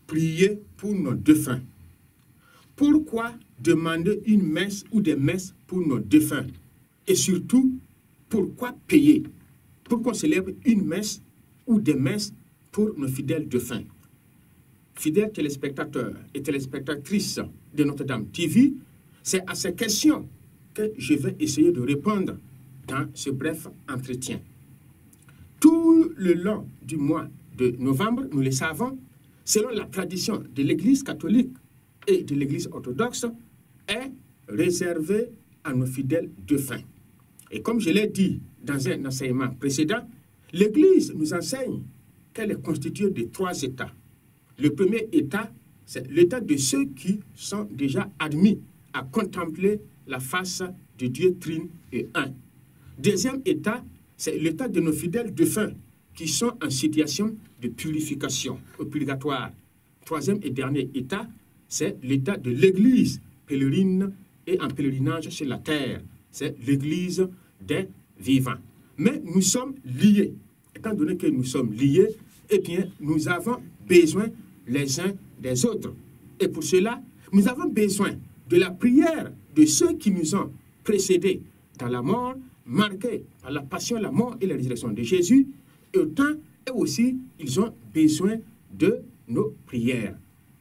prier pour nos défunts? Pourquoi demander une messe ou des messes pour nos défunts? Et surtout, pourquoi payer? Pourquoi on célèbre une messe ou des messes pour nos fidèles défunts? Fidèles téléspectateurs et téléspectatrices de Notre-Dame TV, c'est à ces questions que je vais essayer de répondre dans ce bref entretien. Tout le long du mois de novembre, nous le savons, selon la tradition de l'Église catholique et de l'Église orthodoxe, est réservé à nos fidèles défunts. Et comme je l'ai dit dans un enseignement précédent, l'Église nous enseigne qu'elle est constituée de 3 états. Le premier état, c'est l'état de ceux qui sont déjà admis à contempler la face de Dieu Trine et un. Deuxième état, c'est l'état de nos fidèles défunts qui sont en situation de purification au purgatoire. Troisième et dernier état, c'est l'état de l'Église pèlerine et en pèlerinage sur la terre. C'est l'Église des vivants. Mais nous sommes liés. Étant donné que nous sommes liés, eh bien, nous avons besoin les uns des autres. Et pour cela, nous avons besoin de la prière de ceux qui nous ont précédés dans la mort, marqués par la passion, la mort et la résurrection de Jésus. Et autant, eux aussi, ils ont besoin de nos prières.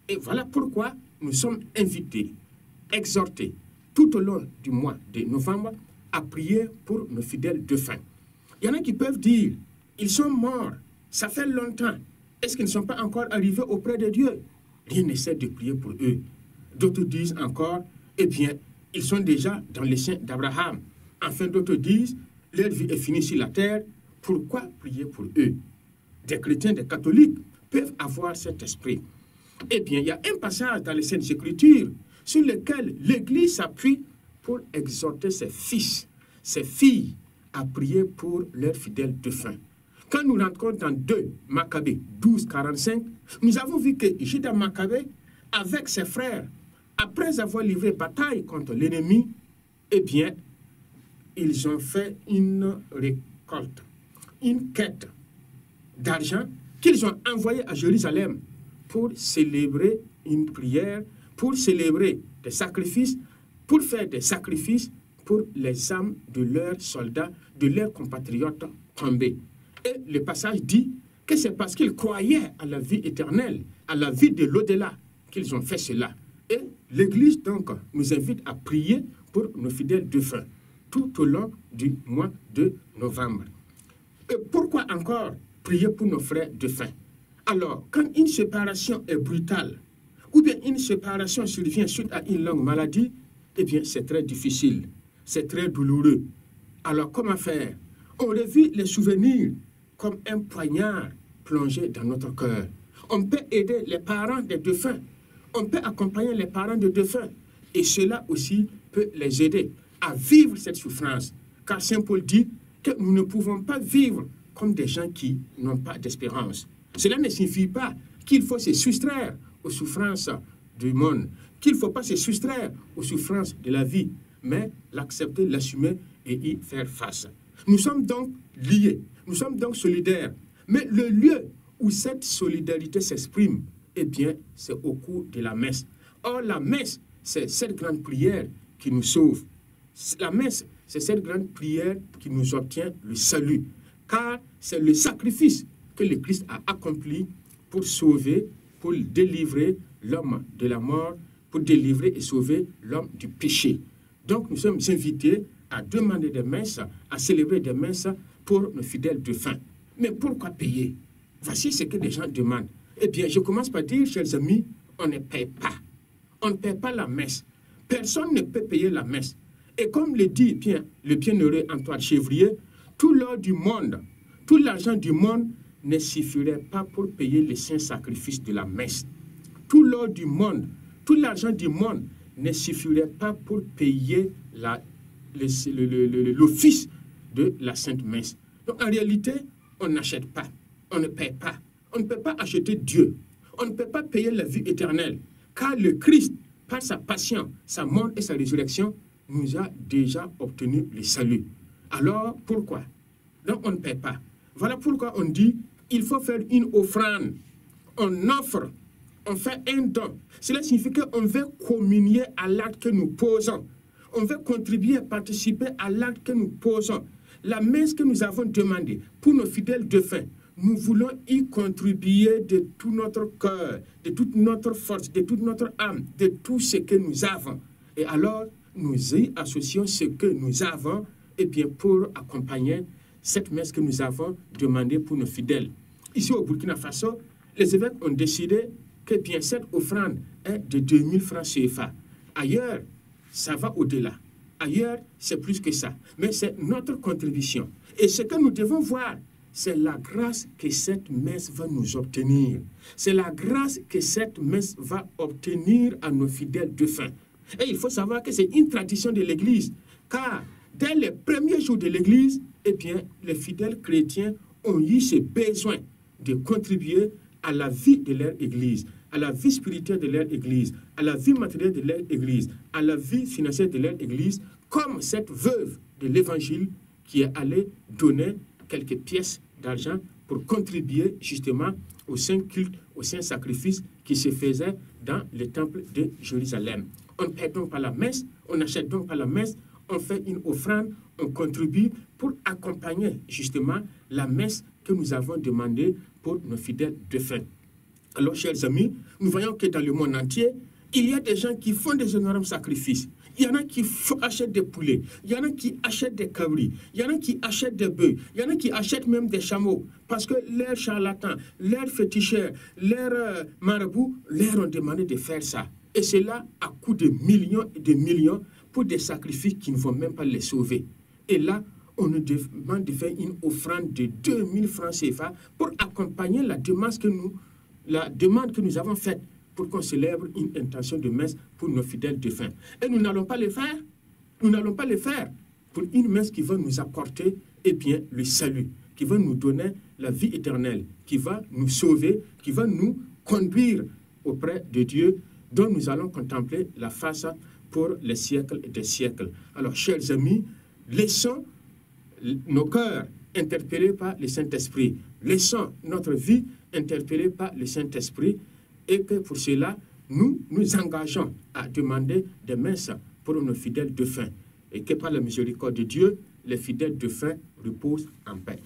Et voilà pourquoi nous sommes invités, exhortés, tout au long du mois de novembre, à prier pour nos fidèles défunts. Il y en a qui peuvent dire, ils sont morts, ça fait longtemps. Est-ce qu'ils ne sont pas encore arrivés auprès de Dieu? Rien n'essaie de prier pour eux. D'autres disent encore, eh bien, ils sont déjà dans les seins d'Abraham. Enfin, d'autres disent, leur vie est finie sur la terre, pourquoi prier pour eux? Des chrétiens, des catholiques peuvent avoir cet esprit. Eh bien, il y a un passage dans les Saintes Écritures sur lequel l'Église s'appuie pour exhorter ses fils, ses filles à prier pour leurs fidèles défunts. Quand nous rentrons dans 2 Maccabées 12, 45, nous avons vu que Judas Maccabée, avec ses frères, après avoir livré bataille contre l'ennemi, eh bien, ils ont fait une récolte, une quête d'argent qu'ils ont envoyée à Jérusalem pour célébrer une prière, pour célébrer des sacrifices, pour faire des sacrifices pour les âmes de leurs soldats, de leurs compatriotes tombés. Et le passage dit que c'est parce qu'ils croyaient à la vie éternelle, à la vie de l'au-delà, qu'ils ont fait cela. Et l'Église, donc, nous invite à prier pour nos fidèles défunts tout au long du mois de novembre. Et pourquoi encore prier pour nos frères défunts? Alors, quand une séparation est brutale, ou bien une séparation survient suite à une longue maladie, eh bien, c'est très difficile, c'est très douloureux. Alors, comment faire? On revit les souvenirs comme un poignard plongé dans notre cœur. On peut aider les parents des défunts, on peut accompagner les parents des défunts, et cela aussi peut les aider à vivre cette souffrance. Car Saint Paul dit que nous ne pouvons pas vivre comme des gens qui n'ont pas d'espérance. Cela ne signifie pas qu'il faut se soustraire aux souffrances du monde, qu'il ne faut pas se soustraire aux souffrances de la vie, mais l'accepter, l'assumer et y faire face. Nous sommes donc liés, nous sommes donc solidaires, mais le lieu où cette solidarité s'exprime, eh bien, c'est au cours de la messe. Or, la messe, c'est cette grande prière qui nous sauve. La messe, c'est cette grande prière qui nous obtient le salut, car c'est le sacrifice que le Christ a accompli pour sauver, pour délivrer l'homme de la mort, pour délivrer et sauver l'homme du péché. Donc, nous sommes invités à demander des messes, à célébrer des messes pour nos fidèles défunts. Mais pourquoi payer? Voici ce que les gens demandent. Eh bien, je commence par dire, chers amis, on ne paye pas. On ne paye pas la messe. Personne ne peut payer la messe. Et comme le dit bien le bienheureux Antoine Chevrier, tout l'or du monde, tout l'argent du monde ne suffirait pas pour payer les saints sacrifices de la messe. Tout l'or du monde, tout l'argent du monde ne suffirait pas pour payer l'office de la Sainte Messe. Donc en réalité, on n'achète pas, on ne paye pas. On ne peut pas acheter Dieu. On ne peut pas payer la vie éternelle. Car le Christ, par sa passion, sa mort et sa résurrection, nous a déjà obtenu le salut. Alors, pourquoi? Donc, on ne paie pas. Voilà pourquoi on dit, il faut faire une offrande. On offre on fait un don. Cela signifie qu'on veut communier à l'acte que nous posons. On veut contribuer, participer à l'acte que nous posons. La messe que nous avons demandée pour nos fidèles défunts, nous voulons y contribuer de tout notre cœur, de toute notre force, de toute notre âme, de tout ce que nous avons. Et alors, nous y associons ce que nous avons, et bien pour accompagner cette messe que nous avons demandée pour nos fidèles. Ici au Burkina Faso, les évêques ont décidé que bien cette offrande est de 2000 francs CFA. Ailleurs, ça va au-delà. Ailleurs, c'est plus que ça. Mais c'est notre contribution. Et ce que nous devons voir, c'est la grâce que cette messe va nous obtenir. C'est la grâce que cette messe va obtenir à nos fidèles défunts. Et il faut savoir que c'est une tradition de l'Église. Car dès les premiers jours de l'Église, eh bien, les fidèles chrétiens ont eu ce besoin de contribuer à la vie de leur Église, à la vie spirituelle de leur Église, à la vie matérielle de leur Église, à la vie financière de leur Église, comme cette veuve de l'Évangile qui est allée donner quelques pièces d'argent pour contribuer justement au saint culte, au saint sacrifice qui se faisait dans le temple de Jérusalem. On ne paie donc pas la messe, on n'achète donc pas la messe, on fait une offrande, on contribue pour accompagner justement la messe que nous avons demandée pour nos fidèles défunts. Alors, chers amis, nous voyons que dans le monde entier, il y a des gens qui font des énormes sacrifices. Il y en a qui achètent des poulets, il y en a qui achètent des cabris, il y en a qui achètent des bœufs, il y en a qui achètent même des chameaux, parce que leurs charlatans, leurs féticheurs, leurs marabouts leur ont demandé de faire ça. Et cela à coût de millions et de millions pour des sacrifices qui ne vont même pas les sauver. Et là, on nous demande de faire une offrande de 2000 francs CFA pour accompagner la demande que nous avons faite pour qu'on célèbre une intention de messe pour nos fidèles défunts. Et nous n'allons pas le faire. Nous n'allons pas le faire pour une messe qui va nous apporter, eh bien, le salut, qui va nous donner la vie éternelle, qui va nous sauver, qui va nous conduire auprès de Dieu, dont nous allons contempler la face pour les siècles et des siècles. Alors, chers amis, laissons nos cœurs interpellés par le Saint-Esprit. Laissons notre vie interpellée par le Saint-Esprit et que pour cela, nous nous engageons à demander des messes pour nos fidèles défunts et que par la miséricorde de Dieu, les fidèles défunts reposent en paix.